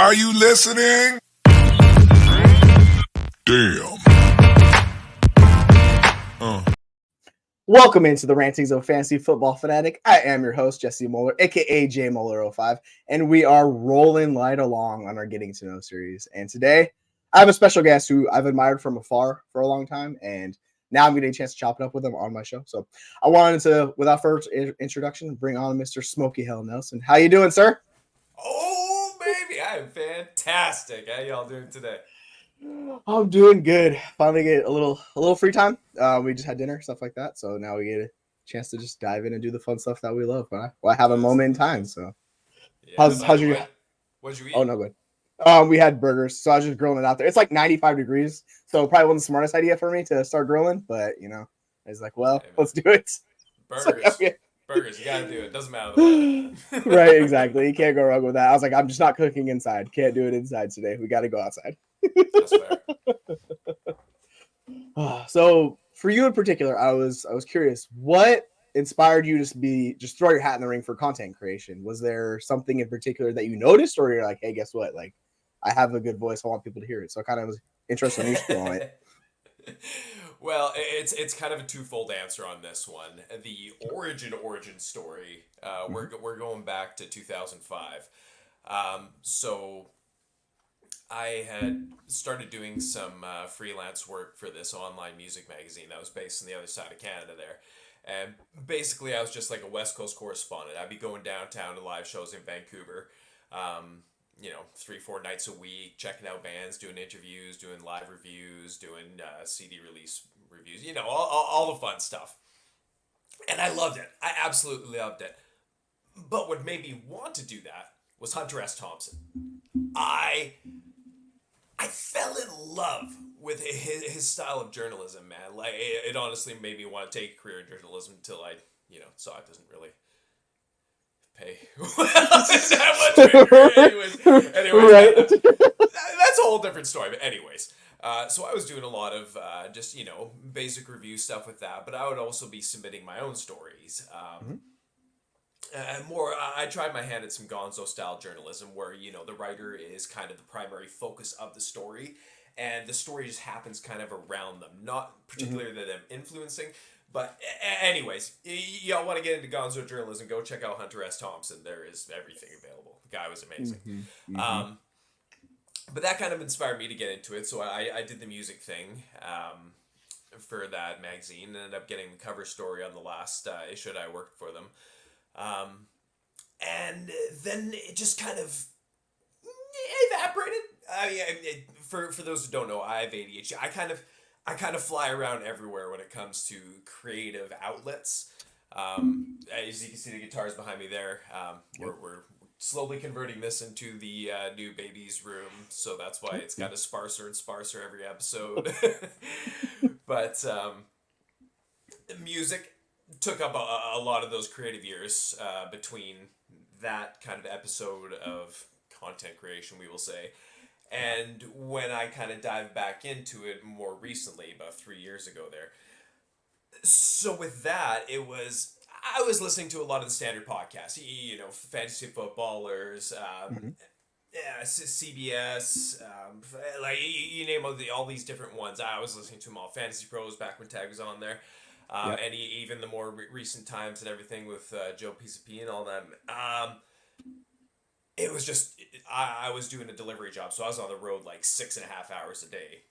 Are you listening? Damn. Welcome into the Rantings of Fantasy Football Fanatic. I am your host, Jesse Moeller, aka JMoeller05, and we are rolling right along on our Getting to Know series. And today, I have a special guest who I've admired from afar for a long time, and now I'm getting a chance to chop it up with him on my show. So I wanted to, without further introduction, bring on Mr. Smokey Hell-Nelson. How you doing, sir? Oh, baby, I am fantastic. How y'all doing today? I'm doing good. Finally get a little free time. We just had dinner, stuff like that. So now we get a chance to just dive in and do the fun stuff that we love. Well, I have a moment in time. So Yeah, how's your? What'd you eat? Oh no, good. We had burgers, so I was just grilling it out there. It's like 95 degrees, so probably wasn't the smartest idea for me to start grilling. But I was like, well, let's do it. Burgers. So, Burgers, you gotta do it. Doesn't matter the weather. Right, exactly. You can't go wrong with that. I was like, I'm just not cooking inside. Can't do it inside today. We got to go outside. That's fair. So for you in particular, I was curious, what inspired you to just throw your hat in the ring for content creation? Was there something in particular that you noticed, or you're like, hey, guess what? Like, I have a good voice. I want people to hear it. So I kind of was interested in your spin on it. Well, it's kind of a twofold answer on this one. The origin story. We're going back to 2005. So I had started doing some freelance work for this online music magazine that was based on the other side of Canada there. And basically, I was just like a West Coast correspondent. I'd be going downtown to live shows in Vancouver, 3-4 nights a week, checking out bands, doing interviews, doing live reviews, doing CD release reviews, all the fun stuff. And I loved it. I absolutely loved it. But what made me want to do that was Hunter S. Thompson. I fell in love with his style of journalism, man. Like, it honestly made me want to take a career in journalism until I, saw it doesn't really pay that much. Anyways, Right. that's a whole different story. But anyways, so I was doing a lot of just, basic review stuff with that. But I would also be submitting my own stories. I tried my hand at some gonzo-style journalism where, the writer is kind of the primary focus of the story, and the story just happens kind of around them, not particularly them influencing. But anyways, y'all want to get into gonzo journalism, go check out Hunter S. Thompson. There is everything available. The guy was amazing. But that kind of inspired me to get into it, so I did the music thing for that magazine, and ended up getting the cover story on the last issue that I worked for them. And then it just kind of evaporated. For those who don't know, I have ADHD. I kind of fly around everywhere when it comes to creative outlets. As you can see, the guitars behind me there. We're slowly converting this into the new baby's room, so that's why it's kind of sparser and sparser every episode. But music took up a lot of those creative years between that kind of episode of content creation, we will say, and when I kind of dived back into it more recently, about 3 years ago there. So with that, I was listening to a lot of the standard podcasts, fantasy footballers, CBS, like you name all these different ones. I was listening to them all. Fantasy Pros back when Tag was on there. And even the more recent times and everything with Joe PCP and all that. It was just, I was doing a delivery job, so I was on the road like 6.5 hours a day.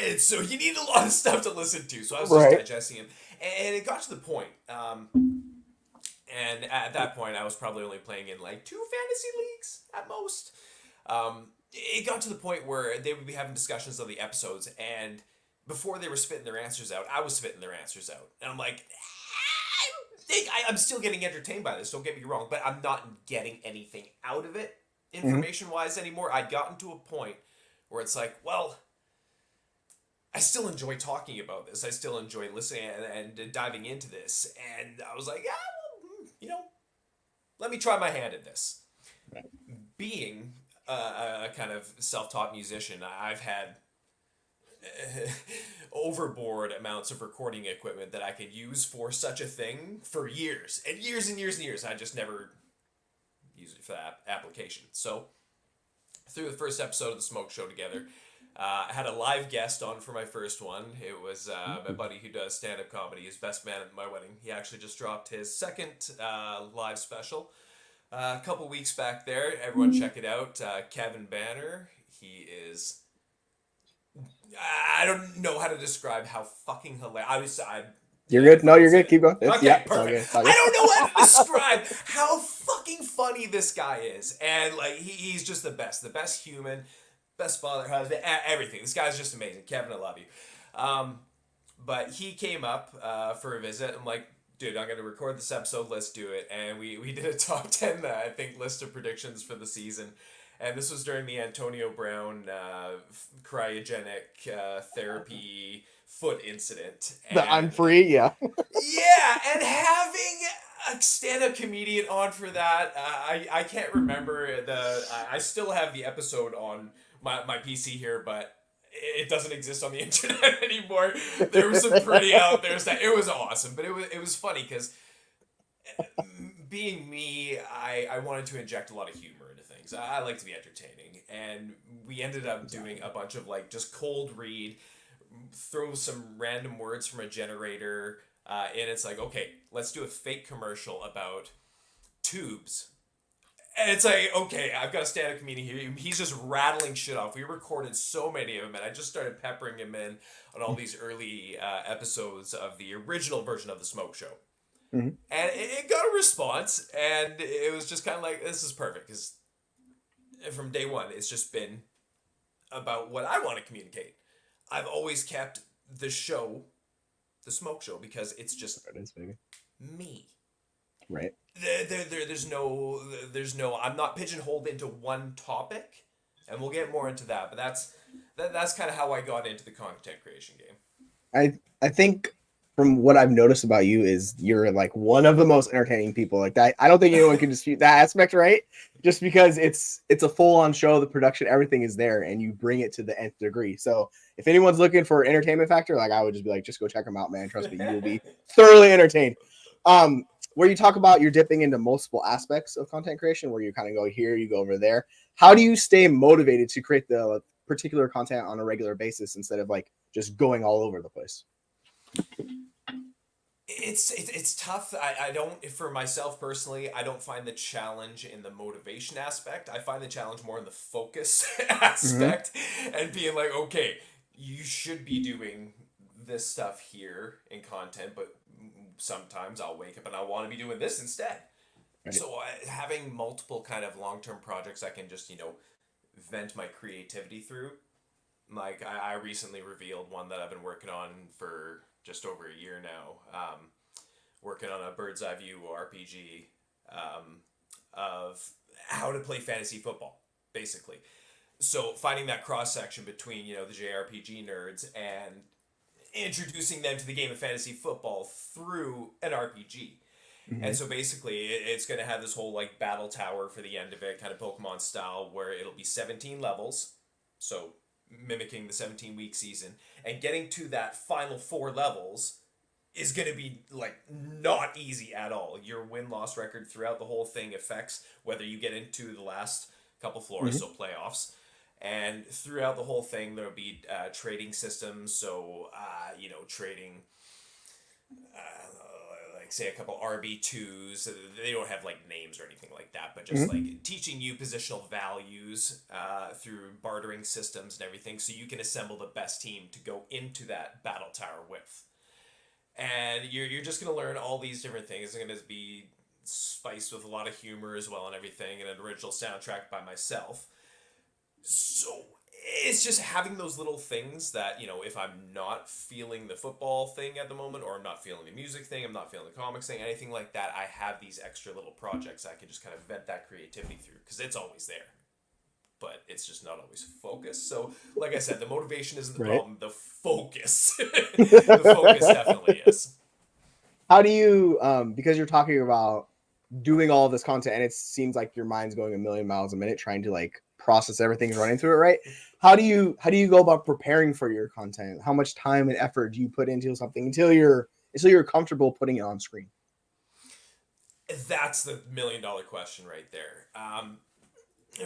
And so you need a lot of stuff to listen to, so I was just digesting it. And it got to the point, and at that point, I was probably only playing in like 2 fantasy leagues at most. It got to the point where they would be having discussions of the episodes, and before they were spitting their answers out, I was spitting their answers out. And I'm like, I'm still getting entertained by this, don't get me wrong, but I'm not getting anything out of it, information-wise, anymore. I'd gotten to a point where it's like, well, I still enjoy talking about this. I still enjoy listening and diving into this. And I was like, let me try my hand at this. Right. Being a kind of self-taught musician, I've had overboard amounts of recording equipment that I could use for such a thing for years and years and years and years. I just never used it for that application. So through the first episode of the Smoke Show together. I had a live guest on for my first one. It was my buddy who does stand-up comedy. He's best man at my wedding. He actually just dropped his second live special a couple weeks back there. Everyone check it out. Kevin Banner. He is... I don't know how to describe how fucking hilarious. You're good. No, you're good. Keep going. Okay, perfect. I don't know how to describe how fucking funny this guy is, and like he's just the best human, best father, husband, everything. This guy's just amazing. Kevin, I love you. But he came up for a visit. I'm like, dude, I'm gonna record this episode. Let's do it. And we did a top 10, I think, list of predictions for the season. And this was during the Antonio Brown cryogenic therapy foot incident. And, I'm free, yeah. Yeah, and having a stand-up comedian on for that, I can't remember I still have the episode on my PC here, but it doesn't exist on the internet anymore. There was some pretty out there stuff. It was awesome, but it was funny because being me, I wanted to inject a lot of humor into things. I like to be entertaining, and we ended up doing a bunch of like just cold read, throw some random words from a generator, and it's like, okay, let's do a fake commercial about tubes. And it's like, okay, I've got a stand-up comedian here. He's just rattling shit off. We recorded so many of them, and I just started peppering him in on all these early episodes of the original version of the Smoke Show. Mm-hmm. And it got a response, and it was just kind of like, this is perfect, because from day one, it's just been about what I want to communicate. I've always kept the show, the Smoke Show, because it's just me. Right. There's no, I'm not pigeonholed into one topic, and we'll get more into that, but that's kind of how I got into the content creation game. I think from what I've noticed about you is you're like one of the most entertaining people like that. I don't think anyone can dispute that aspect, right? Just because it's a full-on show, the production, everything is there, and you bring it to the nth degree. So if anyone's looking for entertainment factor, like I would just be like, just go check them out, man. Trust me, you will be thoroughly entertained. Where you talk about you're dipping into multiple aspects of content creation, where you kind of go here, you go over there. How do you stay motivated to create the particular content on a regular basis instead of like just going all over the place? It's tough. I don't, for myself personally, I don't find the challenge in the motivation aspect. I find the challenge more in the focus aspect, and being like, okay, you should be doing this stuff here in content, but sometimes I'll wake up and I want to be doing this instead. Right. So having multiple kind of long-term projects I can just, vent my creativity through. Like I recently revealed one that I've been working on for just over a year now, working on a bird's eye view RPG of how to play fantasy football, basically. So finding that cross section between, the JRPG nerds and introducing them to the game of fantasy football through an RPG. Mm-hmm. And so basically it's going to have this whole like battle tower for the end of it, kind of Pokemon style, where it'll be 17 levels. So mimicking the 17-week season, and getting to that final 4 levels is going to be like not easy at all. Your win-loss record throughout the whole thing affects whether you get into the last couple floors, so playoffs. And throughout the whole thing, there'll be trading systems. So, trading, like say a couple RB2s. They don't have like names or anything like that, but just like teaching you positional values through bartering systems and everything, so you can assemble the best team to go into that battle tower with. And you're just going to learn all these different things. It's going to be spiced with a lot of humor as well and everything, and an original soundtrack by myself. So it's just having those little things that, if I'm not feeling the football thing at the moment, or I'm not feeling the music thing, I'm not feeling the comics thing, anything like that, I have these extra little projects I can just kind of vent that creativity through, because it's always there. But it's just not always focused. So, like I said, the motivation isn't the problem. The focus. The focus definitely is. How do you, because you're talking about doing all this content, and it seems like your mind's going a million miles a minute trying to like process everything and running through it, right? How do you go about preparing for your content? How much time and effort do you put into something until you're comfortable putting it on screen? That's the $1 million question right there.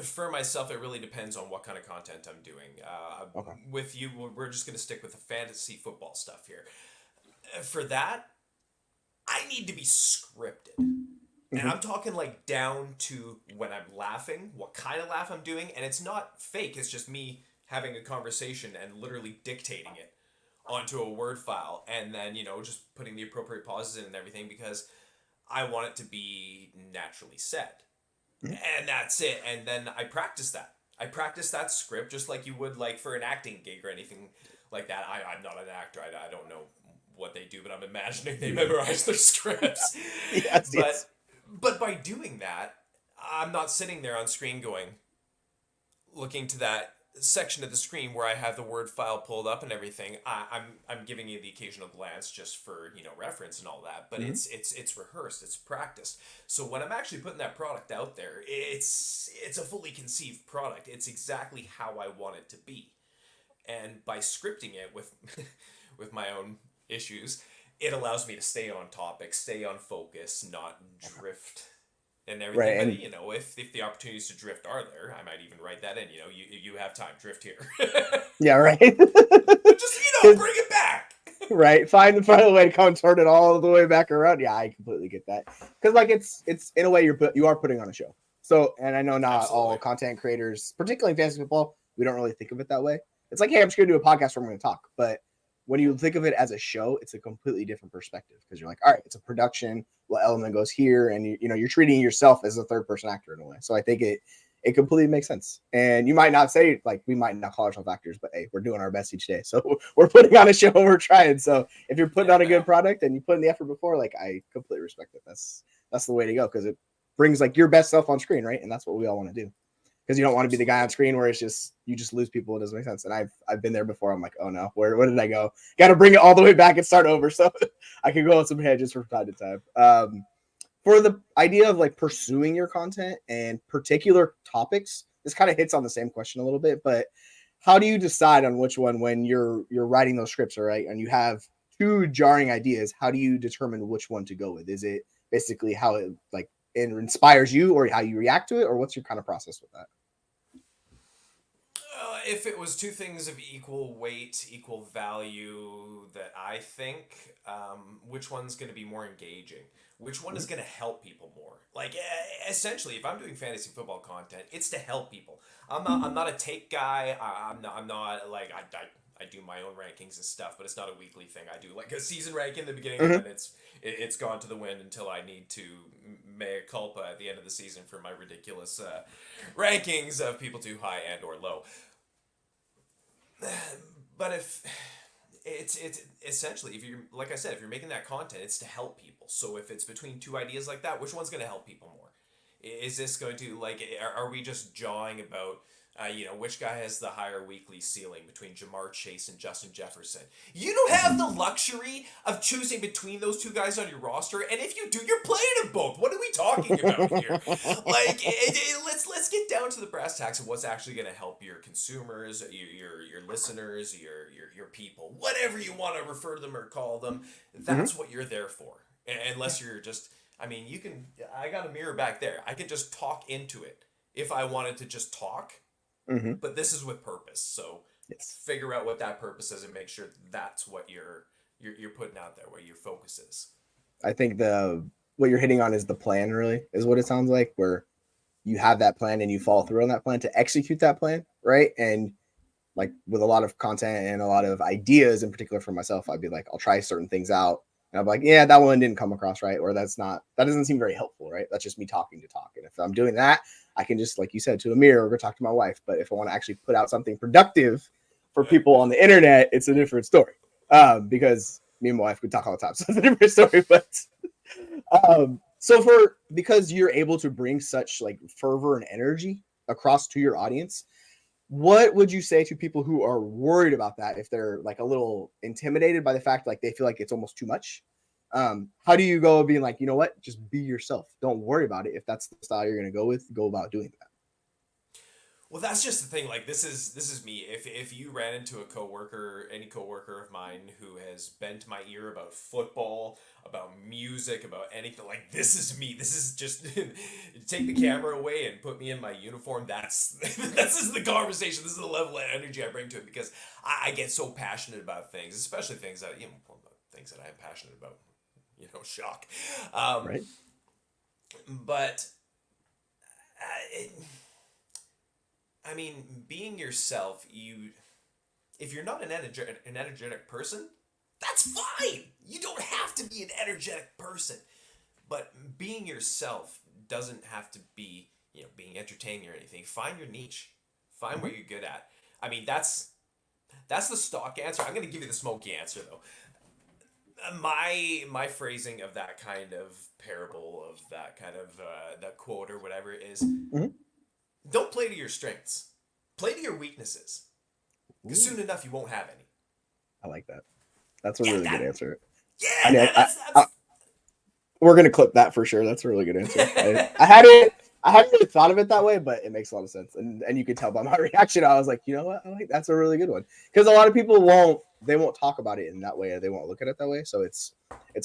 For myself, it really depends on what kind of content I'm doing. Okay. With you, we're just going to stick with the fantasy football stuff here. For that, I need to be scripted. And Hmm. I'm talking like down to when I'm laughing, what kind of laugh I'm doing, and it's not fake, it's just me having a conversation and literally dictating it onto a Word file and then, just putting the appropriate pauses in and everything because I want it to be naturally said. And that's it. And then I practice that. I practice that script just like you would like for an acting gig or anything like that. I'm not an actor. I don't know what they do, but I'm imagining they memorize their scripts. Yes, but yes. but by doing that, I'm not sitting there on screen going, looking to that section of the screen where I have the Word file pulled up and everything. I'm giving you the occasional glance just for reference and all that, but Hmm. it's rehearsed, it's practiced. So when I'm actually putting that product out there, it's a fully conceived product. It's exactly how I want it to be, and by scripting it with with my own issues, it allows me to stay on topic, stay on focus, not drift and everything. Right. But And if the opportunities to drift are there, I might even write that in. You have time, drift here. yeah, right. Just Because bring it back. right, find a way to come turn it all the way back around. Yeah, I completely get that. Because like it's in a way you are putting on a show. So, and I know not all Absolutely. content creators, particularly in fantasy football, we don't really think of it that way. It's like, hey, I'm just gonna do a podcast where I'm gonna talk. But when you think of it as a show, it's a completely different perspective because you're like, all right, it's a production. What element goes here, and you're treating yourself as a third person actor in a way. So I think it completely makes sense. And you might not say like we might not call ourselves actors, but hey, we're doing our best each day. So we're putting on a show, we're trying. So if you're putting Yeah, on a good no. product and you put in the effort before, like I completely respect it. That's the way to go because it brings like your best self on screen, right? And that's what we all want to do. Because you don't want to be the guy on Absolutely. screen where it's just you just lose people. It doesn't make sense. And I've been there before. I'm like, oh no, where did I go? Got to bring it all the way back and start over. So I can go on some hedges from time to time. For the idea of like pursuing your content and particular topics, this kind of hits on the same question a little bit, but how do you decide on which one when you're writing those scripts, all right, and you have two jarring ideas? How do you determine which one to go with? Is it basically how it like it inspires you, or how you react to it, or what's your kind of process with that? If it was two things of equal weight, equal value that I think, which one's going to be more engaging? Which one is going to help people more? Like, essentially, if I'm doing fantasy football content, it's to help people. I'm not a take guy. I'm not like I do my own rankings and stuff, but it's not a weekly thing. I do like a season rank in the beginning, and Mm-hmm. then it's gone to the wind until I need to mea culpa at the end of the season for my ridiculous rankings of people too high and or low. But if it's essentially, if you're like I said, if you're making that content, it's to help people. So if it's between two ideas like that, which one's going to help people more? Is this going to like are we just jawing about which guy has the higher weekly ceiling between Jamar Chase and Justin Jefferson? You don't have the luxury of choosing between those two guys on your roster, and if you do, you're playing them both. What are we talking about here? Like, let's get down to the brass tacks of what's actually going to help your consumers, your listeners, your people, whatever you want to refer to them or call them. Mm-hmm. That's what you're there for. Unless you're just, I mean, you can. I got a mirror back there. I could just talk into it if I wanted to just talk, Mm-hmm. but this is with purpose. So Yes. figure out what that purpose is and make sure that's what you're putting out there, where your focus is. I think the what you're hitting on is the plan, really, is what it sounds like, where you have that plan and you follow through on that plan to execute that plan, right? And like with a lot of content and a lot of ideas in particular for myself, I'd be like, I'll try certain things out. And I'm like, yeah, that one didn't come across right. Or that doesn't seem very helpful, right? That's just me talking to talk. And if I'm doing that, I can just, like you said, to a mirror or go talk to my wife. But if I want to actually put out something productive for people on the internet, it's a different story. Because me and my wife could talk all the time. So it's a different story. But so for because you're able to bring such like fervor and energy across to your audience, what would you say to people who are worried about that if they're like a little intimidated by the fact like they feel like it's almost too much? How do you go being like, you know what, just be yourself, don't worry about it. If that's the style you're going to go with, go about doing that. Well, that's just the thing. Like this is me. If you ran into a coworker, any coworker of mine who has bent my ear about football, about music, about anything, like this is me. This is just take the camera away and put me in my uniform. That's this is the conversation. This is the level of energy I bring to it because I get so passionate about things, especially things that things that I am passionate about. Shock. Um, Right. but. It, I mean, being yourself, if you're not an energetic person, that's fine. You don't have to be an energetic person. But being yourself doesn't have to be, being entertaining or anything. Find your niche. Find what you're good at. I mean, that's the stock answer. I'm going to give you the smoky answer though. My phrasing of that kind of parable, of that kind of that quote or whatever is, Mhm. don't play to your strengths. Play to your weaknesses. Because Ooh, soon enough, you won't have any. I like that. That's a Yeah, really good answer. I yeah, mean, that's we're gonna clip that for sure. That's a really good answer. I hadn't really thought of it that way, but it makes a lot of sense. And you could tell by my reaction, I was like, you know what? I like that's a really good one. Because a lot of people won't talk about it in that way, or they won't look at it that way. So it's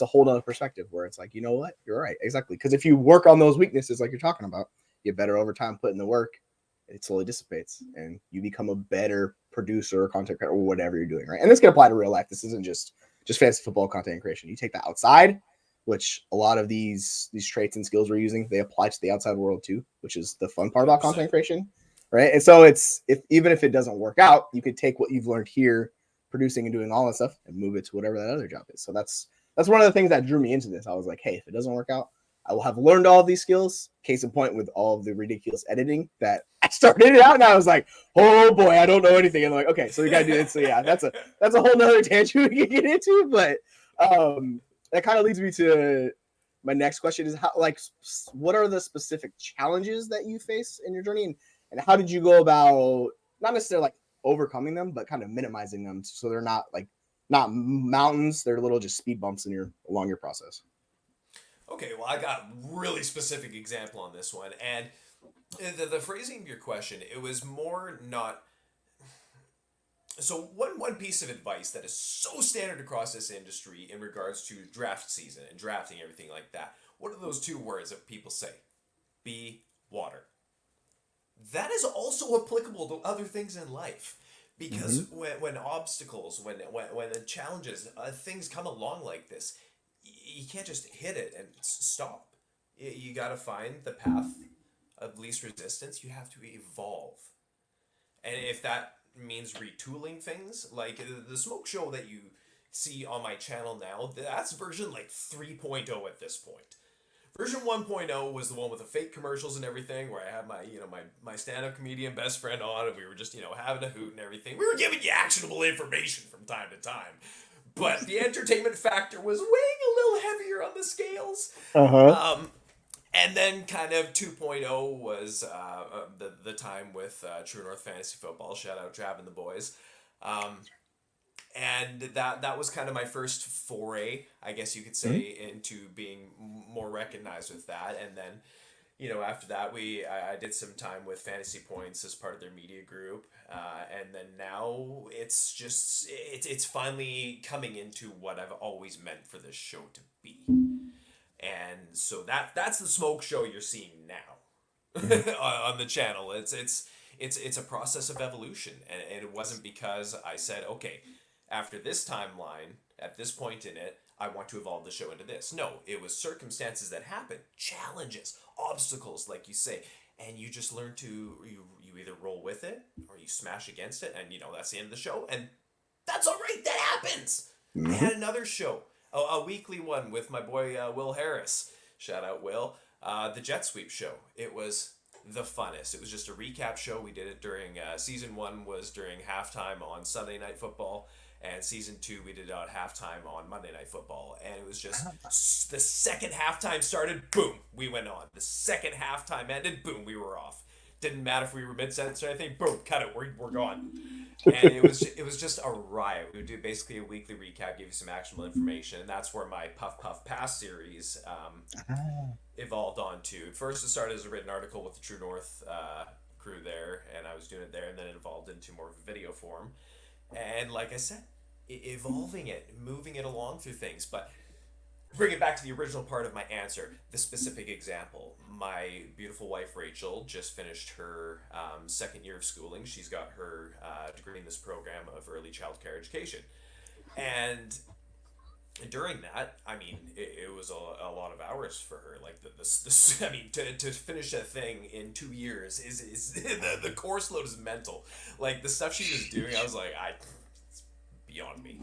a whole other perspective where it's like, you know what? You're right. Exactly. Because if you work on those weaknesses like you're talking about, you get better over time, put in the work, it slowly dissipates and you become a better producer or content creator or whatever you're doing, right? And this can apply to real life. This isn't just fantasy football content creation. You take that outside, which a lot of these traits and skills we're using, they apply to the outside world too, which is the fun part about 100%. content creation, right? And so even if it doesn't work out, you could take what you've learned here, producing and doing all that stuff, and move it to whatever that other job is. So that's one of the things that drew me into this. I was like, hey, if it doesn't work out, I will have learned all of these skills. Case in point, with all of the ridiculous editing that I started it out, and I was like, oh boy, I don't know anything. And I'm like, okay, so we gotta do it. So yeah, that's a whole nother tangent we can get into, but that kind of leads me to my next question: is what are the specific challenges that you face in your journey, and how did you go about not necessarily like overcoming them, but kind of minimizing them so they're not mountains, they're little just speed bumps along your process. Okay, well, I got a really specific example on this one. And the phrasing of your question, it was more not. So, one piece of advice that is so standard across this industry in regards to draft season and drafting, everything like that. What are those two words that people say? Be water. That is also applicable to other things in life. Mm-hmm. Because when obstacles, when the challenges, things come along like this, you can't just hit it and stop. You got to find the path of least resistance. You have to evolve. And if that means retooling things, like the smoke show that you see on my channel now, that's version like 3.0 at this point. Version 1.0 was the one with the fake commercials and everything, where I had my stand-up comedian best friend on, and we were just having a hoot and everything. We were giving you actionable information from time to time, but the entertainment factor was weighing a little heavier on the scales. Uh-huh. And then kind of 2.0 was the time with True North Fantasy Football. Shout out Trav and the boys. And that was kind of my first foray, I guess you could say, into being more recognized with that. And then, after that, I did some time with Fantasy Points as part of their media group. And then now it's finally coming into what I've always meant for this show to be. And so that's the smoke show you're seeing now on the channel. It's a process of evolution, and it wasn't because I said, okay, after this timeline, at this point in it, I want to evolve the show into this. No, it was circumstances that happened, challenges, obstacles, like you say, and you just learn to you either roll with it or you smash against it, and that's the end of the show, and that's all right. That happens. I Mm-hmm. had another show, a weekly one with my boy Will Harris. Shout out Will. The Jet Sweep show. It was the funnest. It was just a recap show. We did it during season 1 was during halftime on Sunday Night Football, and season 2 we did it at halftime on Monday Night Football. And it was just the second halftime started, boom, we went on. The second halftime ended, boom, we were off. Didn't matter if we were mid sentence or anything. Boom, cut it. We're gone. And it was just a riot. We would do basically a weekly recap, give you some actionable information, and that's where my Puff Puff Pass series evolved onto. First, it started as a written article with the True North crew there, and I was doing it there, and then it evolved into more of a video form. And like I said, evolving it, moving it along through things. But bring it back to the original part of my answer, the specific example. My beautiful wife Rachel just finished her second year of schooling. She's got her degree in this program of early child care education. And during that, I mean, it was a lot of hours for her. Like I mean, to finish a thing in 2 years is the course load is mental. Like the stuff she was doing, I was like, it's beyond me.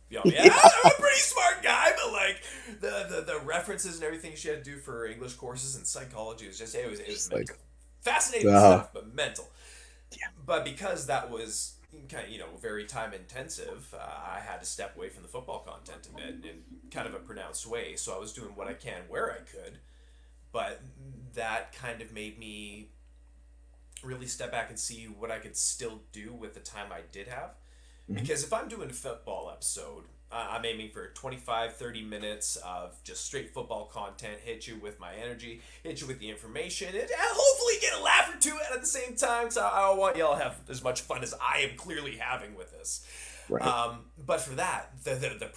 Beyond me. And I'm a pretty smart guy, but like the references and everything she had to do for her English courses and psychology was just it was mental. like, Fascinating stuff, but mental. But because that was kind of very time intensive, I had to step away from the football content a bit in kind of a pronounced way. So I was doing what I can where I could, but that kind of made me really step back and see what I could still do with the time I did have. Because if I'm doing a football episode, I'm aiming for 25-30 minutes of just straight football content, hit you with my energy, hit you with the information, and hopefully get a laugh or two at the same time, because I want y'all to have as much fun as I am clearly having with this. Right. But for that, the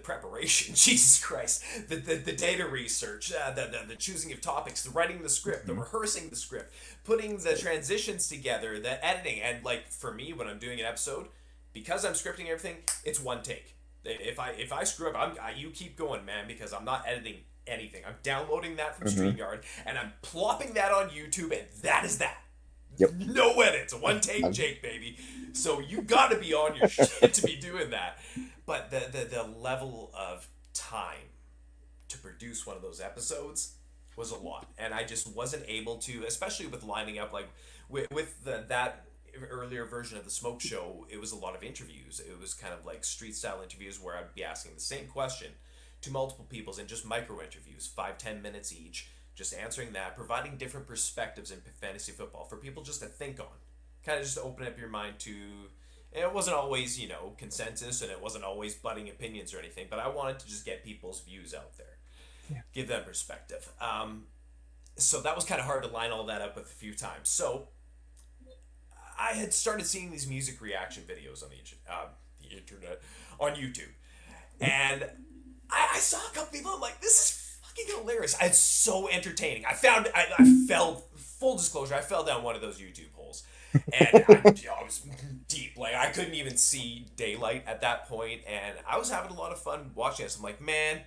preparation, Jesus Christ, the data research, the choosing of topics, the writing the script, the rehearsing the script, putting the transitions together, the editing, and like for me, when I'm doing an episode, because I'm scripting everything, it's one take. If I screw up, you keep going, man, because I'm not editing anything. I'm downloading that from StreamYard, and I'm plopping that on YouTube, and that is that. Yep. No edits. One take, Jake, baby. So you got to be on your shit to be doing that. But the level of time to produce one of those episodes was a lot, and I just wasn't able to, especially with lining up like with that earlier version of the Smoke Show. It was a lot of interviews. It was kind of like street style interviews where I'd be asking the same question to multiple peoples in just micro interviews, 5-10 minutes each, just answering that, providing different perspectives in fantasy football for people just to think on, kind of just to open up your mind to. And it wasn't always consensus, and it wasn't always butting opinions or anything, but I wanted to just get people's views out there, give them perspective. So that was kind of hard to line all that up with a few times. So I had started seeing these music reaction videos on the internet, on YouTube. And I saw a couple people, I'm like, this is fucking hilarious. It's so entertaining. I fell, full disclosure, I fell down one of those YouTube holes. And I was deep. Like, I couldn't even see daylight at that point. And I was having a lot of fun watching this. I'm like, man,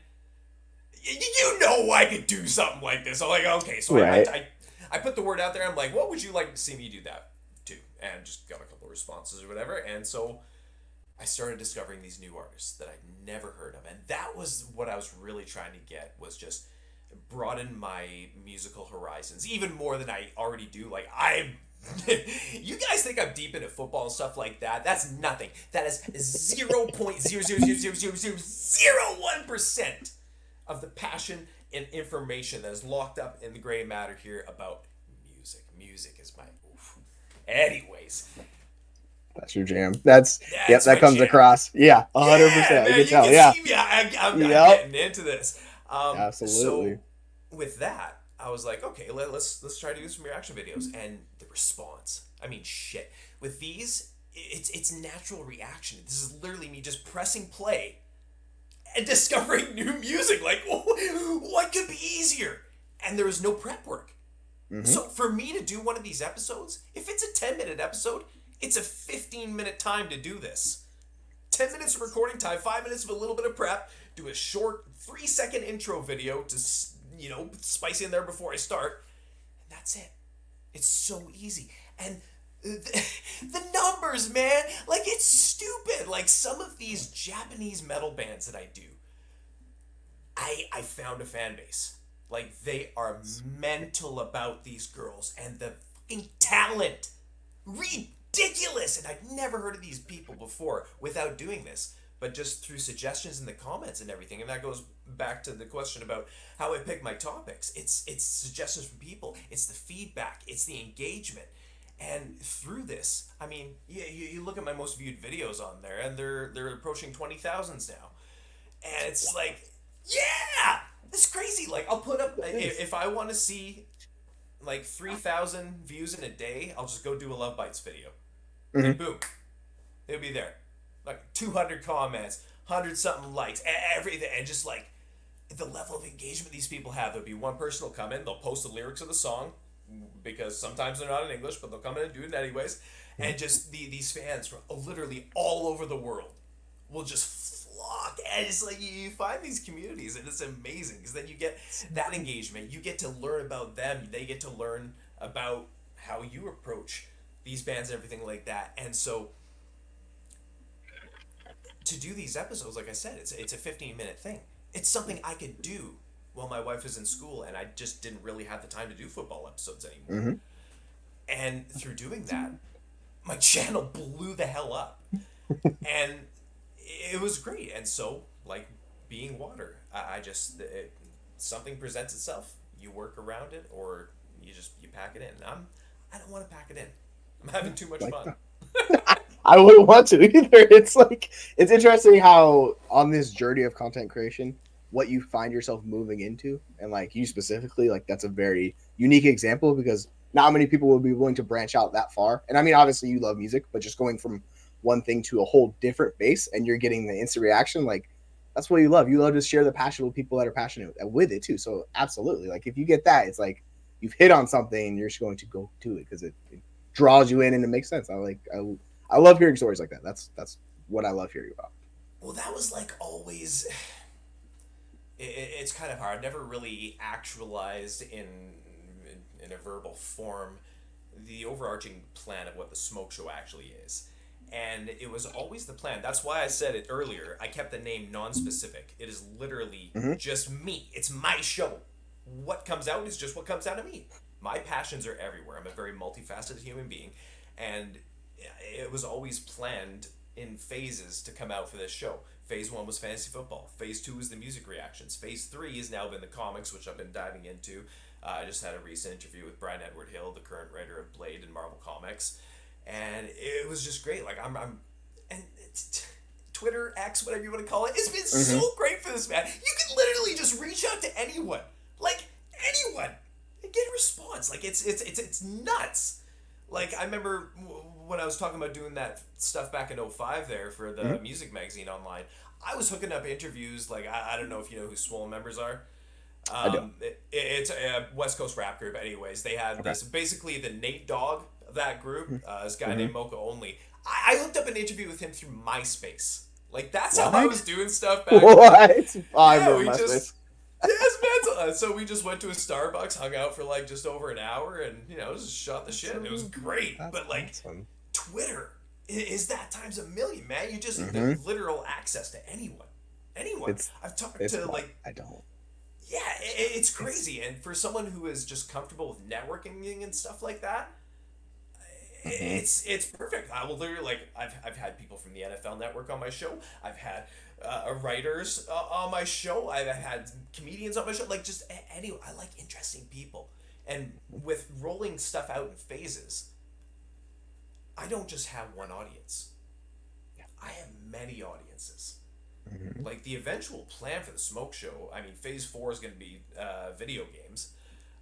I could do something like this. I'm like, okay. So right. I put the word out there. I'm like, what would you like to see me do that? And just got a couple of responses or whatever. And so I started discovering these new artists that I'd never heard of. And that was what I was really trying to get, was just broaden my musical horizons even more than I already do. Like, you guys think I'm deep into football and stuff like that. That's nothing. That is 0.0000001% of the passion and information that is locked up in the gray matter here about music. Music is my... Anyways, that's your jam. That comes jam across. Yeah, 100%. Man, you can tell. Yeah, see me. I'm getting into this. Absolutely. So with that, I was like, okay, let's try to do some reaction videos, and the response. I mean, shit. With these, it's natural reaction. This is literally me just pressing play and discovering new music. Like, what could be easier? And there was no prep work. So for me to do one of these episodes, if it's a 10-minute episode, it's a 15-minute time to do this. 10 minutes of recording time, 5 minutes of a little bit of prep, do a short 3-second intro video to, spice in there before I start, and that's it. It's so easy. And the numbers, man, like, it's stupid. Like, some of these Japanese metal bands that I do, I found a fan base. Like, they are mental about these girls, and the fucking talent. Ridiculous! And I'd never heard of these people before without doing this, but just through suggestions in the comments and everything. And that goes back to the question about how I pick my topics. It's suggestions from people. It's the feedback. It's the engagement. And through this, I mean, you look at my most viewed videos on there, and they're approaching 20,000s now. And it's like, yeah! It's crazy. Like, I'll put up, if I want to see like 3,000 views in a day, I'll just go do a Love Bites video, and Hmm. boom, it'll be there. Like 200 comments, 100 something likes, everything, and just like the level of engagement these people have. There'll be one person will come in, they'll post the lyrics of the song because sometimes they're not in English, but they'll come in and do it anyways. And just these fans from literally all over the world will just flock, and it's like you find these communities, and it's amazing because then you get that engagement. You get to learn about them. They get to learn about how you approach these bands and everything like that. And so to do these episodes, like I said, it's a 15-minute thing. It's something I could do while my wife was in school, and I just didn't really have the time to do football episodes anymore. Hmm. And through doing that, my channel blew the hell up, and it was great. And so, like being water, I just something presents itself, you work around it, or you pack it in. I don't want to pack it in. I'm having too much Like fun. I wouldn't want to either. It's like it's interesting how on this journey of content creation, what you find yourself moving into, and like you specifically, like that's a very unique example because not many people will be willing to branch out that far. And I mean, obviously you love music, but just going from one thing to a whole different base, and you're getting the instant reaction, like that's what you love. You love to share the passion with people that are passionate with it too. So absolutely, like if you get that, it's like you've hit on something, and you're just going to go do it because it draws you in and it makes sense. I love hearing stories like that. That's what I love hearing about. Well, that was like always. It's kind of hard. Never really actualized in a verbal form the overarching plan of what the smoke show actually is. And it was always the plan. That's why I said it earlier. I kept the name non-specific. It is literally Mm-hmm. just me. It's my show. What comes out is just what comes out of me. My passions are everywhere. I'm a very multifaceted human being, and it was always planned in phases to come out for this show. Phase one was fantasy football. Phase two is the music reactions. Phase three has now been the comics, which I've been diving into. I just had a recent interview with Brian Edward Hill, the current writer of Blade and Marvel Comics, and it was just great. Like and it's, Twitter, X, whatever you want to call it, it's been so Mm-hmm. great for this man. You can literally just reach out to anyone, like anyone, and get a response. Like it's nuts. Like I remember when I was talking about doing that stuff back in '05 there for the Mm-hmm. music magazine online. I was hooking up interviews. Like I don't know if you know who Swollen members are. I don't. It's a West Coast rap group. Anyways, they had Okay. this basically the Nate Dogg of that group. This guy Mm-hmm. named Mocha Only. I hooked up an interview with him through MySpace. Like that's how I was What? doing stuff back then. What? I Yeah, remember we my just space. yeah, it's mental. So we just went to a Starbucks, hung out for like just over an hour, and just shot the shit. It was great. That's But like awesome. Twitter is that times a million, man. You just Mm-hmm. the literal access to anyone, anyone. It's I've talked it's to fun. like I don't. yeah, it's It's. crazy. And for someone who is just comfortable with networking and stuff like that, Mm-hmm. it's perfect. I will literally like I've had people from the NFL Network on my show. I've had writers on my show. I've had comedians on my show. Like just anyway, I like interesting people. And with rolling stuff out in phases, I don't just have one audience. I have many audiences. Mm-hmm. Like the eventual plan for the smoke show, I mean, phase four is going to be video games.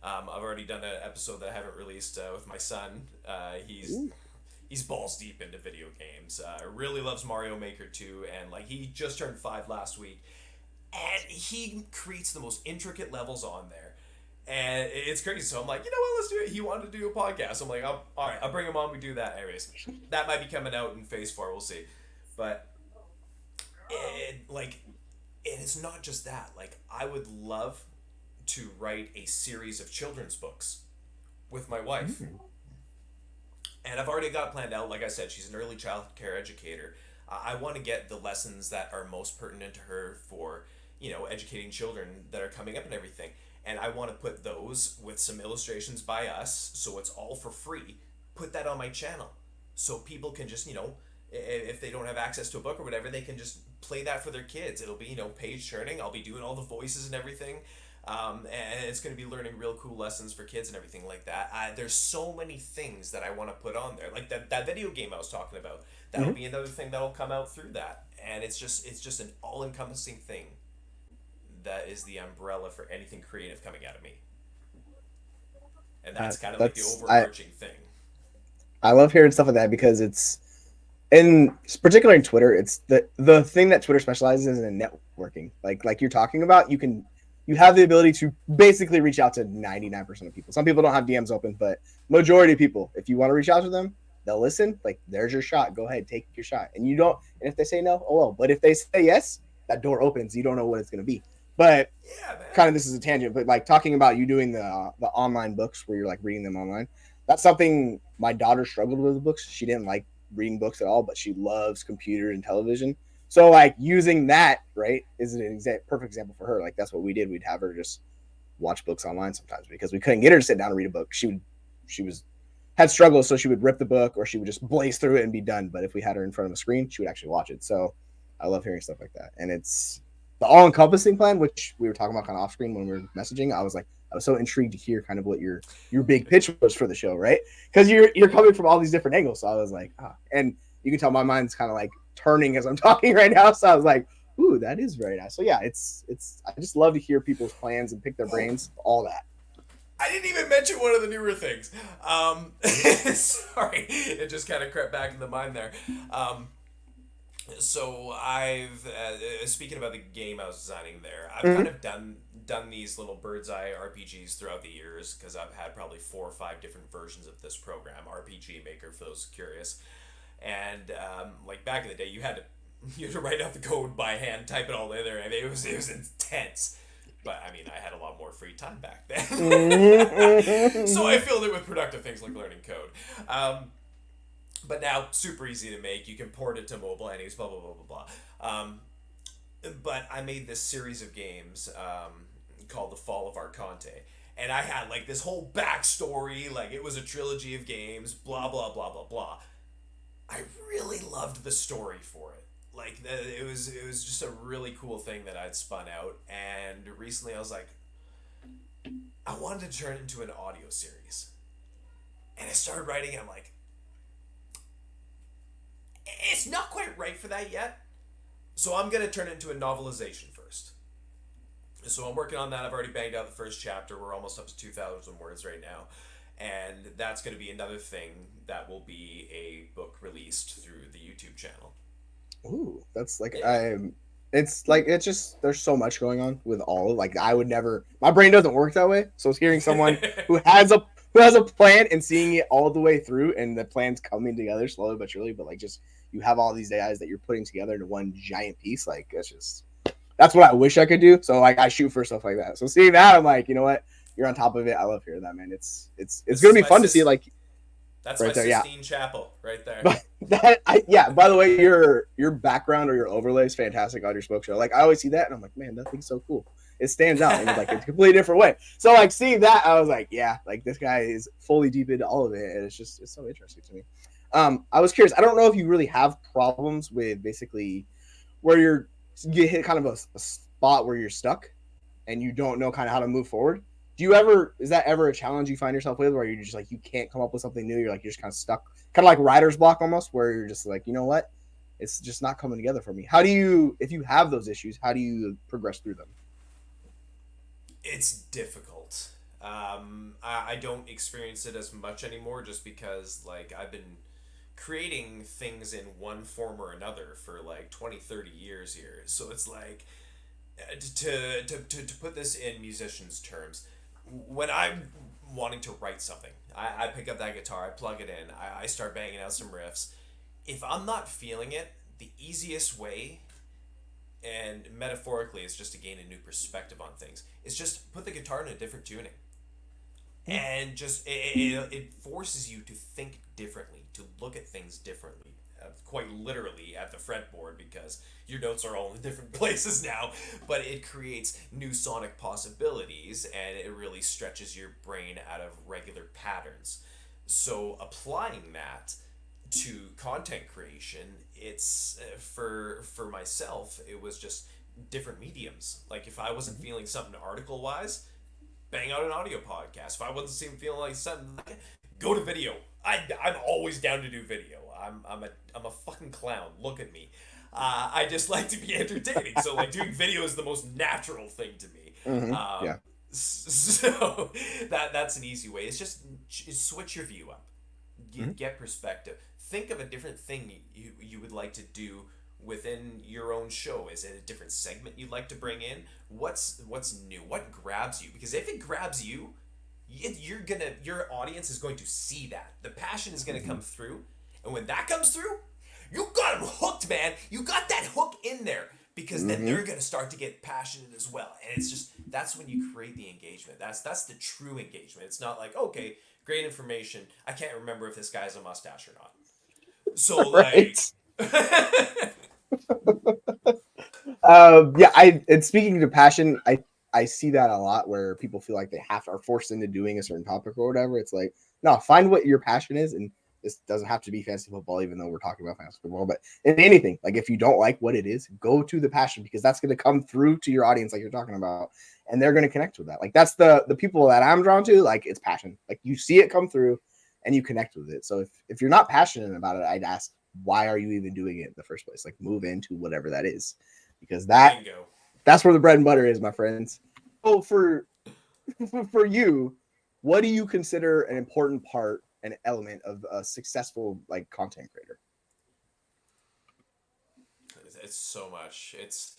I've already done an episode that I haven't released with my son. Ooh. He's balls deep into video games. Really loves Mario Maker 2, and like he just turned 5 last week, and he creates the most intricate levels on there. And it's crazy. So I'm like, you know what? Let's do it. He wanted to do a podcast. I'm like, all right, I'll bring him on. We do that. Anyways, that might be coming out in phase four. We'll see. But like, and it's not just that. Like, I would love to write a series of children's books with my wife. Mm-hmm. And I've already got it planned out. Like I said, she's an early child care educator. I want to get the lessons that are most pertinent to her for, educating children that are coming up and everything. And I want to put those with some illustrations by us, so it's all for free. Put that on my channel, so people can just, if they don't have access to a book or whatever, they can just play that for their kids. It'll be, page turning. I'll be doing all the voices and everything. And it's going to be learning real cool lessons for kids and everything like that. There's so many things that I want to put on there, like that video game I was talking about. That'll Mm-hmm. be another thing that'll come out through that, and it's just an all encompassing thing. That is the umbrella for anything creative coming out of me. And that's kind of like the That's overarching thing. I love hearing stuff like that because it's in particular in Twitter, it's the thing that Twitter specializes in networking. Like you're talking about, you have the ability to basically reach out to 99% of people. Some people don't have DMs open, but majority of people, if you want to reach out to them, they'll listen. Like there's your shot. Go ahead, take your shot. And you don't. And if they say no, oh well. But if they say yes, that door opens. You don't know what it's going to be. But Yeah, man. kind of this is a tangent, but like talking about you doing the online books where you're like reading them online. That's something my daughter struggled with books. She didn't like reading books at all, but she loves computer and television. So like using that, right, is an perfect example for her. Like that's what we did. We'd have her just watch books online sometimes because we couldn't get her to sit down and read a book. She was had struggles, so she would rip the book or she would just blaze through it and be done. But if we had her in front of a screen, she would actually watch it. So I love hearing stuff like that. And it's the all-encompassing plan, which we were talking about kind of off screen when we were messaging. I was so intrigued to hear kind of what your big pitch was for the show, right? Because you're coming from all these different angles. So I was like, and you can tell my mind's kind of like turning as I'm talking right now. So I was like, ooh, that is very nice. So yeah, it's I just love to hear people's plans and pick their brains, all that. I didn't even mention one of the newer things. Sorry, it just kind of crept back in the mind there. So I've speaking about the game I was designing there, I've kind of done these little bird's eye RPGs throughout the years because I've had probably 4 or 5 different versions of this program, RPG Maker for those curious. And like back in the day, you had to write out the code by hand, type it all in there, and it was intense. But I mean, I had a lot more free time back then, so I filled it with productive things like learning code. But now, super easy to make. You can port it to mobile, and blah blah blah blah blah. But I made this series of games called The Fall of Arconte, and I had like this whole backstory, like it was a trilogy of games, blah blah blah blah blah. I really loved the story for it. Like it was just a really cool thing that I'd spun out, and recently I was like, I wanted to turn it into an audio series, and I started writing. I'm like, it's not quite right for that yet, so I'm gonna turn it into a novelization first. So I'm working on that. I've already banged out the first chapter. We're almost up to 2,000 words right now. And that's going to be another thing that will be a book released through the YouTube channel. Ooh, that's like it's just there's so much going on with all like I would never my brain doesn't work that way. So hearing someone who has a plan and seeing it all the way through and the plans coming together slowly but surely, but like just you have all these AIs that you're putting together into one giant piece, like that's what I wish I could do. So like I shoot for stuff like that. So seeing that, I'm like, you know what? You're on top of it. I love hearing that, man. It's gonna be fun to see like that's right my there, Sistine Chapel right there. But by the way, your background or your overlay is fantastic on your smoke show. Like I always see that and I'm like, man, that thing's so cool. It stands out in like a completely different way. So like seeing that, I was like, yeah, like this guy is fully deep into all of it, and it's so interesting to me. I was curious. I don't know if you really have problems with basically where you hit kind of a spot where you're stuck and you don't know kind of how to move forward. Is that ever a challenge you find yourself with where you're just like you can't come up with something new, you're just kind of stuck, kind of like writer's block almost, where you're just like, you know what, it's just not coming together for me? How do you, if you have those issues, how do you progress through them? It's difficult. I don't experience it as much anymore just because like I've been creating things in one form or another for like 20-30 years here, so it's like to put this in musicians terms, when I'm wanting to write something, I pick up that guitar, I plug it in, I start banging out some riffs. If I'm not feeling it, the easiest way, and metaphorically it's just to gain a new perspective on things, is just put the guitar in a different tuning. And just it forces you to think differently, to look at things differently, quite literally at the fretboard, because your notes are all in different places now, but it creates new sonic possibilities and it really stretches your brain out of regular patterns. So applying that to content creation, it's for myself, it was just different mediums. Like if I wasn't feeling something article wise, bang out an audio podcast. If I wasn't feeling like something, go to video. I'm always down to do video. I'm a fucking clown. Look at me. I just like to be entertaining. So like doing video is the most natural thing to me. Yeah. So that's an easy way. It's just switch your view up. Mhm. Get perspective. Think of a different thing you would like to do within your own show. Is it a different segment you'd like to bring in? What's new? What grabs you? Because if it grabs you, your audience is going to see that. The passion is going to come through, and when that comes through, you got them hooked, man. You got that hook in there, because then they're going to start to get passionate as well. And it's just, that's when you create the engagement. That's the true engagement. It's not like, okay, great information, I can't remember if this guy has a mustache or not. So like, Right. Yeah, and speaking to passion, I see that a lot where people feel like they are forced into doing a certain topic or whatever. It's like, no, find what your passion is, and this doesn't have to be fantasy football, even though we're talking about fantasy football. But in anything, like if you don't like what it is, go to the passion, because that's going to come through to your audience, like you're talking about, and they're going to connect with that. Like that's the people that I'm drawn to. Like it's passion. Like you see it come through, and you connect with it. So if you're not passionate about it, I'd ask, why are you even doing it in the first place? Like move into whatever that is, because bingo. that's where the bread and butter is, my friends. So for you, what do you consider an important part, an element of a successful like content creator? It's so much. It's,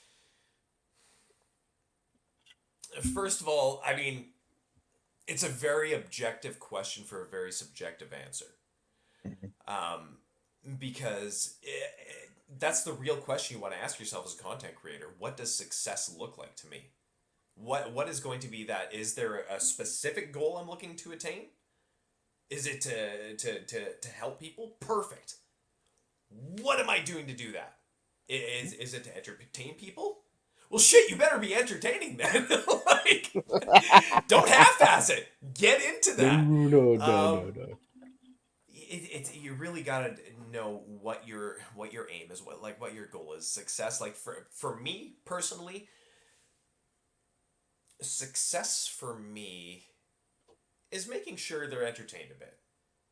first of all, I mean, it's a very objective question for a very subjective answer. Um, because that's the real question you want to ask yourself as a content creator. What does success look like to me? What is going to be that? Is there a specific goal I'm looking to attain? Is it to help people? Perfect. What am I doing to do that? Is it to entertain people? Well, shit, you better be entertaining then. Like, don't half-ass it. Get into that. No. You really gotta know what your aim is, what your goal is. Success, like for me personally, success for me is making sure they're entertained a bit.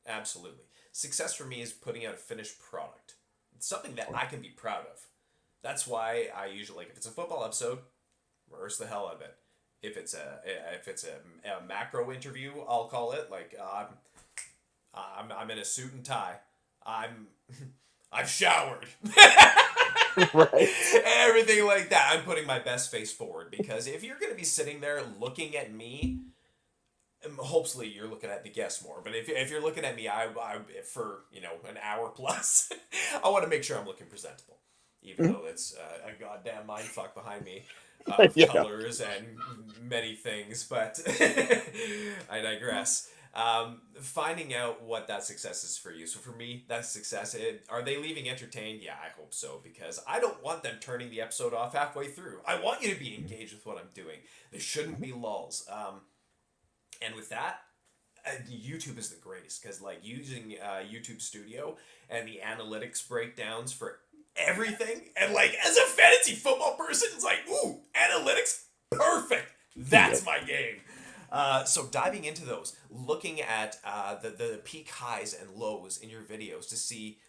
Absolutely. Success for me is putting out a finished product. It's something that I can be proud of. That's why I usually, like, if it's a football episode, rehearse the hell out of it. If it's a macro interview, I'll call it, like, I'm in a suit and tie. I've showered. Right. Everything like that. I'm putting my best face forward, because if you're going to be sitting there looking at me, hopefully you're looking at the guests more. But if you're looking at me, I for an hour plus, I want to make sure I'm looking presentable, even though it's a goddamn mindfuck behind me of Yeah. colors and many things. But I digress. Finding out what that success is for you. So for me, that's success. Are they leaving entertained? Yeah, I hope so, because I don't want them turning the episode off halfway through. I want you to be engaged with what I'm doing. There shouldn't be lulls. And with that, YouTube is the greatest, because like using YouTube Studio and the analytics breakdowns for everything, and like as a fantasy football person, it's like, ooh, analytics, perfect. That's my game. So diving into those, looking at the peak highs and lows in your videos to see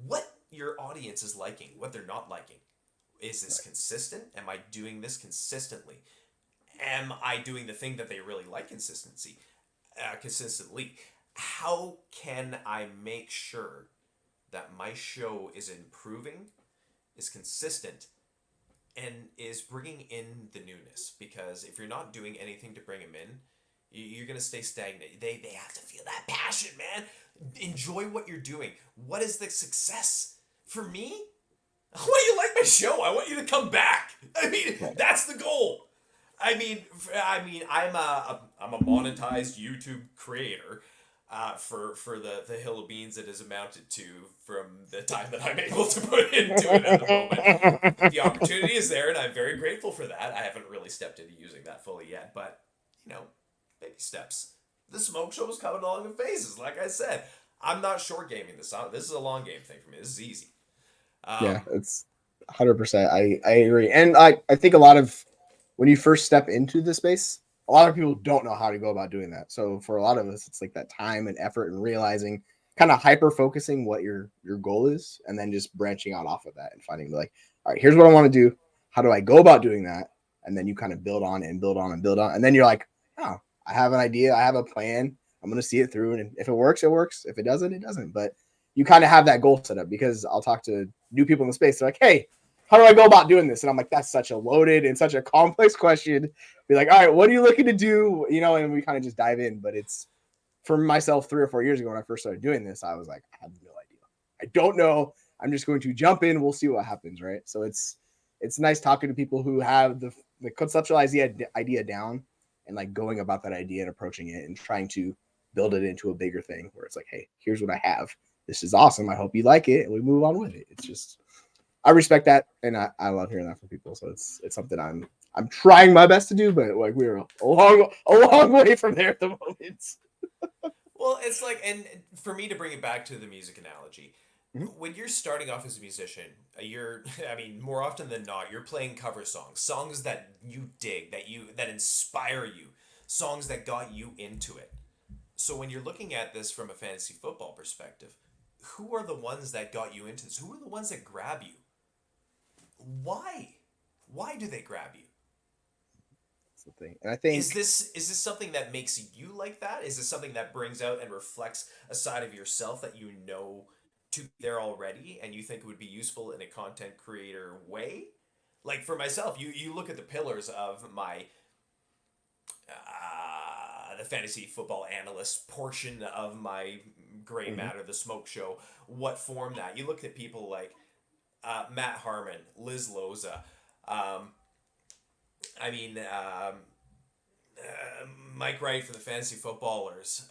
what your audience is liking, what they're not liking. Is this consistent? Am I doing this consistently? Am I doing the thing that they really like consistently? How can I make sure that my show is improving, is consistent, and is bringing in the newness? Because if you're not doing anything to bring them in, you're going to stay stagnant. They have to feel that passion, man. Enjoy what you're doing. What is the success? For me, I want you to like my show. I want you to come back. I mean, that's the goal. I mean, I'm a monetized YouTube creator for the hill of beans that is amounted to from the time that I'm able to put into it at the moment. The opportunity is there, and I'm very grateful for that. I haven't really stepped into using that fully yet, but baby steps. The smoke show is coming along in phases. Like I said, I'm not short gaming this. This is a long game thing for me. This is easy. Yeah, it's 100%. I agree, and I think a lot of when you first step into the space, a lot of people don't know how to go about doing that. So for a lot of us, it's like that time and effort and realizing, kind of hyper focusing what your goal is, and then just branching out off of that and finding like, all right, here's what I want to do. How do I go about doing that? And then you kind of build on and build on and build on, and then you're like, oh, I have an idea, I have a plan, I'm gonna see it through, and if it works, it works. If it doesn't, it doesn't. But you kind of have that goal set up because I'll talk to new people in the space. They're like, hey, how do I go about doing this? And I'm like, that's such a loaded and such a complex question. Be like, all right, what are you looking to do? And we kind of just dive in. But it's for myself 3 or 4 years ago when I first started doing this, I was like, I have no idea. I don't know. I'm just going to jump in. We'll see what happens, right? So it's nice talking to people who have the conceptual idea down and like going about that idea and approaching it and trying to build it into a bigger thing where it's like, hey, here's what I have. This is awesome. I hope you like it, and we move on with it. It's just I respect that, and I love hearing that from people. So it's something I'm trying my best to do, but like we're a long way from there at the moment. Well, it's like, and for me to bring it back to the music analogy, Mhm. when you're starting off as a musician, you're, I mean, more often than not, you're playing cover songs, songs that you dig, that inspire you, songs that got you into it. So when you're looking at this from a fantasy football perspective, who are the ones that got you into this? Who are the ones that grab you? Why? Why do they grab you? That's the thing, and I think Is this something that makes you like that? Is this something that brings out and reflects a side of yourself that you know to be there already and you think it would be useful in a content creator way? Like for myself, you look at the pillars of my the fantasy football analyst portion of my gray mhm, matter, the smoke show. What form that? You look at people like Matt Harmon, Liz Loza. Um, I mean, Mike Wright for the fantasy footballers,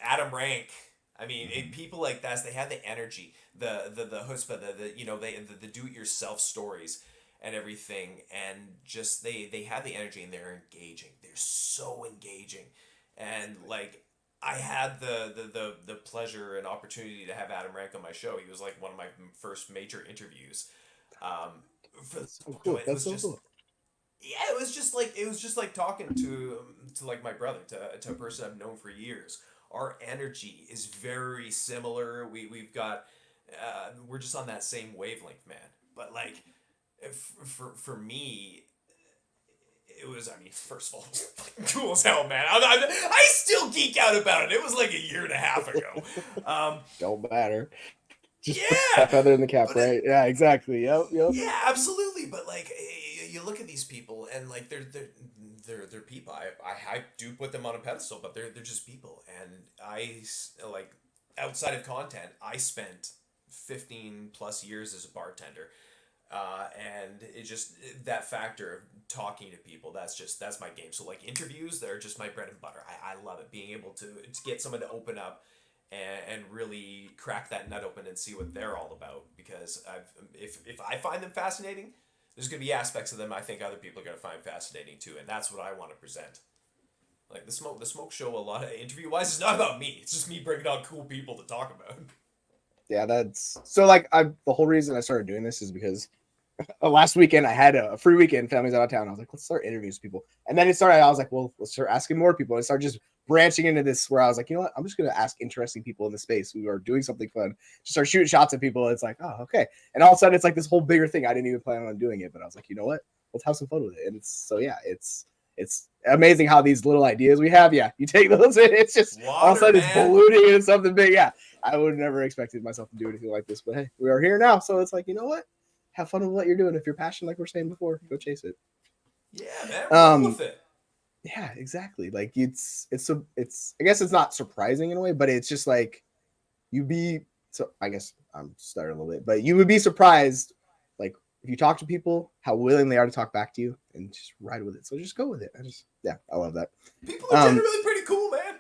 Adam Rank. I mean, mhm. people like that, they have the energy, the chutzpah, the do it yourself stories and everything, and just they have the energy and they're engaging. They're so engaging, and like I had the pleasure and opportunity to have Adam Rank on my show. He was like one of my first major interviews. Um, for the That's so show, cool. it That's was so just cool. yeah, it was just like talking to like my brother, to a person I've known for years. Our energy is very similar. We've got we're just on that same wavelength, man. But like for me, it was, I mean, first of all, cool as hell, man. I still geek out about it. It was like a year and a half ago. Um, Don't matter. Just put yeah, that feather in the cap, but right? Yeah, exactly. Yep, yep. yeah, absolutely. But like, you look at these people, and like, they're people. I do put them on a pedestal, but they're just people. And like, outside of content, I spent 15 plus years as a bartender. And it just, that factor of talking to people, that's my game. So like interviews, they're just my bread and butter. I love it, being able to get someone to open up and really crack that nut open and see what they're all about. Because if I find them fascinating, there's gonna be aspects of them I think other people are gonna find fascinating too, and that's what I want to present. Like the smoke show, a lot of interview wise, is not about me. It's just me bringing on cool people to talk about. Yeah, that's so like the whole reason I started doing this is because last weekend I had a free weekend, family's out of town. I was like, let's start interviews with people. And then it started, I was like, well, let's start asking more people. And it started just branching into this where I was like, you know what? I'm just gonna ask interesting people in the space who are doing something fun. Just start shooting shots at people. It's like, oh, okay. And all of a sudden it's like this whole bigger thing. I didn't even plan on doing it, but I was like, you know what? Let's have some fun with it. And it's so yeah, it's amazing how these little ideas we have, yeah, you take those and it's just all of a Water, sudden it's man. ballooning into something big. Yeah. I would have never expected myself to do anything like this, but hey, we are here now. So it's like, you know what? Have fun with what you're doing. If you're passionate, like we're saying before, go chase it. Yeah, man, roll Um, with it. yeah, exactly. Like it's I guess it's not surprising in a way, but it's just like you'd be so I guess I'm stuttering a little bit, but you would be surprised, like if you talk to people, how willing they are to talk back to you and just ride with it. So just go with it. I love that. People are Um, generally pretty cool, man.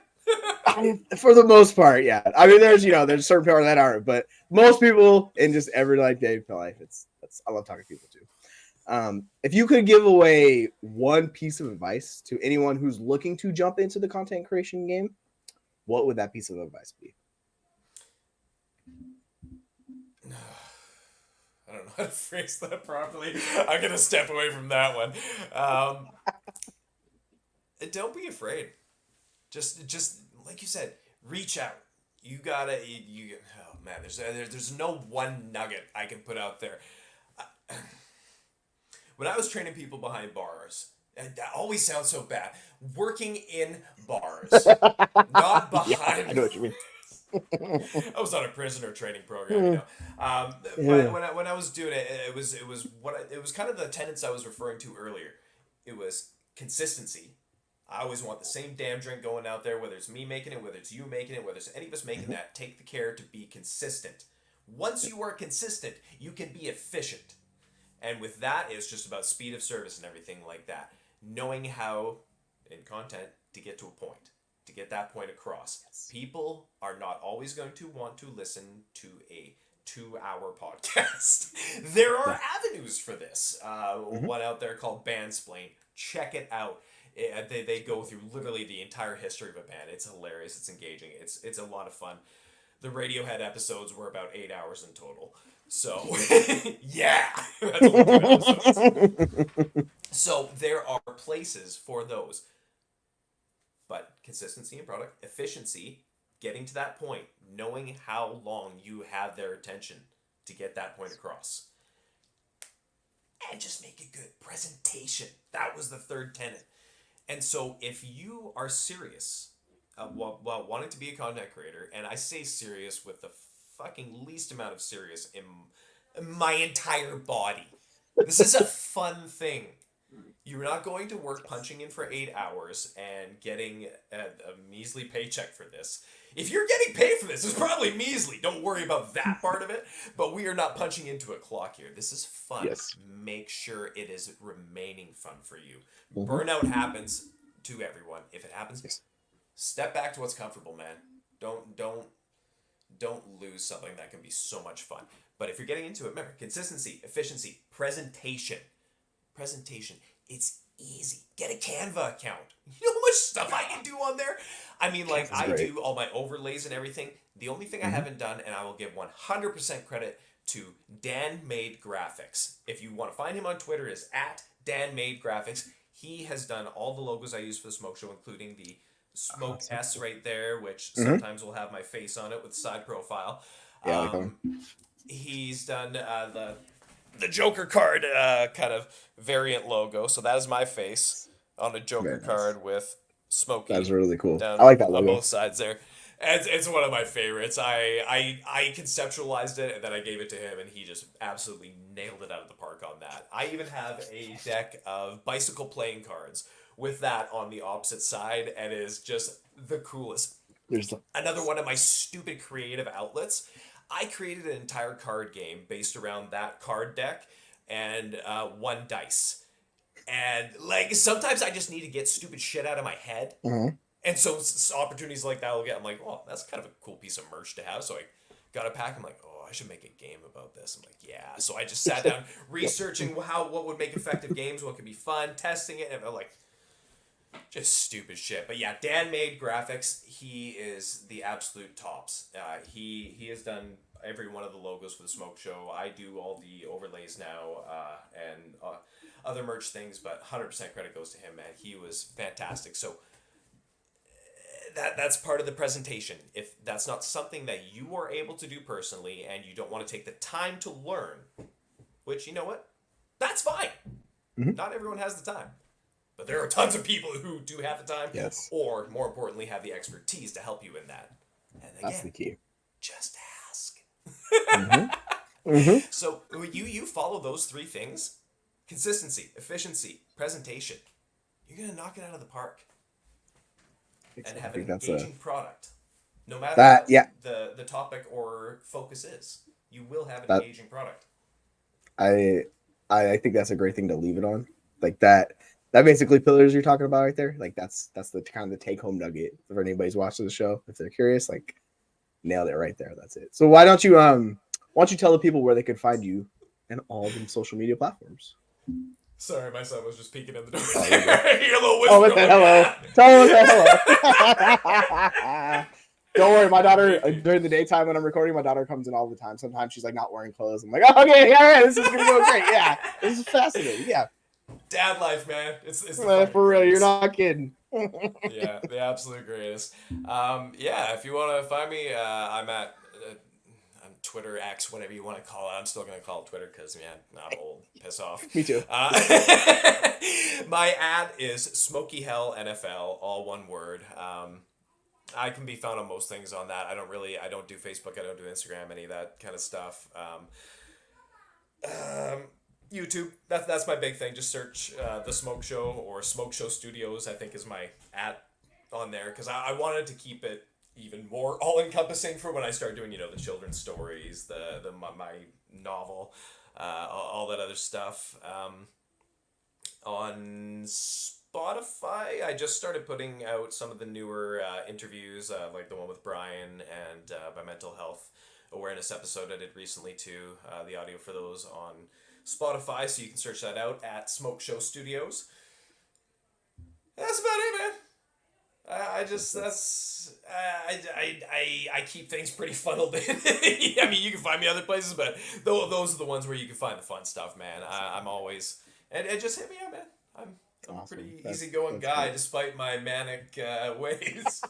for the most part, yeah. I mean, there's certain people that aren't, but most people in just everyday day life, it's I love talking to people too. If you could give away one piece of advice to anyone who's looking to jump into the content creation game, what would that piece of advice be? I don't know how to phrase that properly. I'm gonna step away from that one. Um, don't be afraid. Just like you said, reach out. You gotta. Oh man, there's no one nugget I can put out there. When I was training people behind bars, That always sounds so bad. Working in bars, not Yeah, I behind. know what you mean. I was on a prisoner training program, but Yeah. when I was doing it, it was kind of the tenets I was referring to earlier. It was consistency. I always want the same damn drink going out there, whether it's me making it, whether it's you making it, whether it's any of us making Mhm. that. Take the care to be consistent. Once you are consistent, you can be efficient. And with that, it's just about speed of service and everything like that. Knowing how, in content, to get to a point, to get that point across. Yes. People are not always going to want to listen to a 2 hour podcast. There are Yeah. avenues for this. Mhm. One out there called Bandsplain. Check it out. They go through literally the entire history of a band. It's hilarious. It's engaging. It's a lot of fun. The Radiohead episodes were about 8 hours in total. So, yeah, that's only 2 episodes. So there are places for those, but consistency in product, efficiency, getting to that point, knowing how long you have their attention to get that point across, and just make a good presentation. That was the third tenet. And so if you are serious while wanting to be a content creator, and I say serious with the fucking least amount of serious in my entire body, this is a fun thing. You're not going to work punching in for 8 hours and getting a measly paycheck for this. If you're getting paid for this, it's probably measly. Don't worry about that part of it. But we are not punching into a clock here. This is fun. Yes. Make sure it is remaining fun for you. Mhm. Burnout happens to everyone. If it happens, Yes. step back to what's comfortable, man. Don't lose something that can be so much fun. But if you're getting into it, remember consistency, efficiency, presentation. Presentation. It's easy. Get a Canva account. You know how much stuff I can do on there? I mean, like, That's I great. do all my overlays and everything. The only thing I Mhm. haven't done, and I will give 100% credit to Dan Made Graphics. If you want to find him on Twitter, is at Dan Made Graphics. He has done all the logos I use for the Smoke Show, including the Smoke Awesome. S right there, which Mhm. sometimes will have my face on it with side profile. Yeah, I like that one. Um, he's done the Joker card kind of variant logo. So that is my face on a Joker Very nice. card with That's Smokey really cool. I down like that on logo. both sides there. It's one of my favorites. I conceptualized it and then I gave it to him and he just absolutely nailed it out of the park on that. I even have a deck of bicycle playing cards with that on the opposite side and it is just the coolest. There's Another one of my stupid creative outlets. I created an entire card game based around that card deck and one dice. And like sometimes I just need to get stupid shit out of my head. Mhm. And so opportunities like that will get. I'm like, oh, that's kind of a cool piece of merch to have. So I got a pack. I'm like, oh, I should make a game about this. I'm like, yeah. So I just sat down Yep. researching what would make effective games, what could be fun, testing it, and I'm like, just stupid shit. But yeah, Dan Made Graphics. He is the absolute tops. He has done every one of the logos for the Smoke Show. I do all the overlays now and other merch things, but 100% credit goes to him, man. He was fantastic. So that's part of the presentation. If that's not something that you are able to do personally and you don't want to take the time to learn, which you know what, that's fine. Mhm. Not everyone has the time. But there are tons of people who do have the time, Yes. or more importantly, have the expertise to help you in that. And That's the again, key. just ask. Mhm. Mhm. So you follow those three things: consistency, efficiency, presentation. You're gonna knock it out of the park and I have think an that's a engaging product, no matter that. what Yeah. the topic or focus is. You will have an That engaging product. I I think that's a great thing to leave it on. Like that. That basically pillars you're talking about right there. Like that's the kind of the take home nugget for anybody's watching the show. If they're curious, like nailed it right there. That's it. So why don't you tell the people where they could find you and all the social media platforms? Sorry, my son was just peeking in the door Oh, you're good. there. Your little Oh, whisper. with the hello. Tell them hello. Don't worry, my daughter during the daytime when I'm recording, my daughter comes in all the time. Sometimes she's like not wearing clothes. I'm like, oh, okay, all right, this is gonna go great. Yeah, this is fascinating. Yeah, Dad life, man. It's the man, fucking for real, you're greatest. not kidding. Yeah, the absolute greatest. Yeah, if you want to find me, I'm Twitter, X, whatever you want to call it. I'm still going to call it Twitter because, man, I'm old. Piss off. Me too. My ad is Smokey Hell NFL, all one word. I can be found on most things on that. I don't do Facebook. I don't do Instagram, any of that kind of stuff. YouTube. That's my big thing. Just search The Smoke Show or Smoke Show Studios, I think is my ad on there. Because I wanted to keep it even more all-encompassing for when I start doing, the children's stories, my novel, all that other stuff. On Spotify, I just started putting out some of the newer interviews, like the one with Brian and my mental health awareness episode I did recently too. The audio for those on Spotify, so you can search that out at Smoke Show Studios. That's about it, man. I keep things pretty funneled in. I mean, you can find me other places, but those are the ones where you can find the fun stuff, man. I'm always, and just hit me up, man. I'm a pretty easygoing guy, despite my manic ways.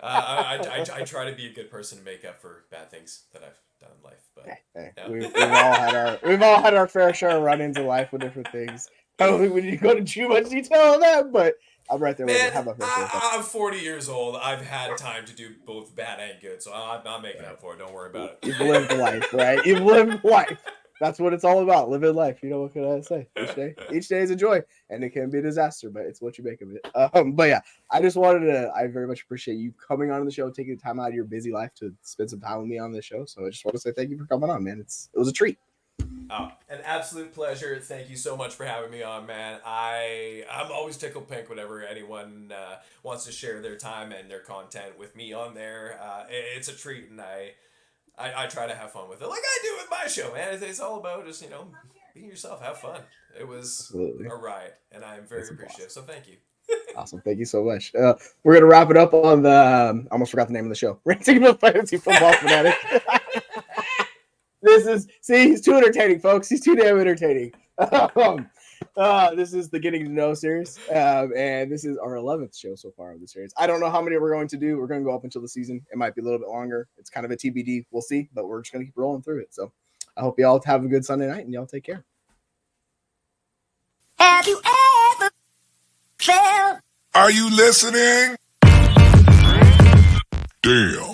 I try to be a good person to make up for bad things that I've done in life. But yeah. we've all had our fair share of run-ins in life with different things. I don't think we need to go into too much detail on that, but I'm right there with you. How about I'm 40 years old. I've had time to do both bad and good, so I'm not making up for it. Don't worry about it. You've lived life, right? You've lived life. That's what it's all about. Living life. What can I say? Each day is a joy, and it can be a disaster, but it's what you make of it. But yeah, I very much appreciate you coming on the show, taking the time out of your busy life to spend some time with me on this show. So I just want to say thank you for coming on, man. It was a treat. Oh, an absolute pleasure. Thank you so much for having me on, man. I'm always tickled pink whenever anyone wants to share their time and their content with me on there. It's a treat, and I try to have fun with it, like I do with my show, man. It's all about just being yourself, have fun. It was a ride, and I'm very appreciative. So thank you. Awesome, thank you so much. We're gonna wrap it up on the. Almost forgot the name of the show. Rantings with Fantasy Football Fanatic. He's too entertaining, folks. He's too damn entertaining. This is the Getting to Know series, and this is our 11th show so far of the series. I don't know how many we're going to do. We're going to go up until the season. It might be a little bit longer. It's kind of a TBD. We'll see, but we're just going to keep rolling through it. So I hope y'all have a good Sunday night, and y'all take care. Have you ever felt? Are you listening? Damn.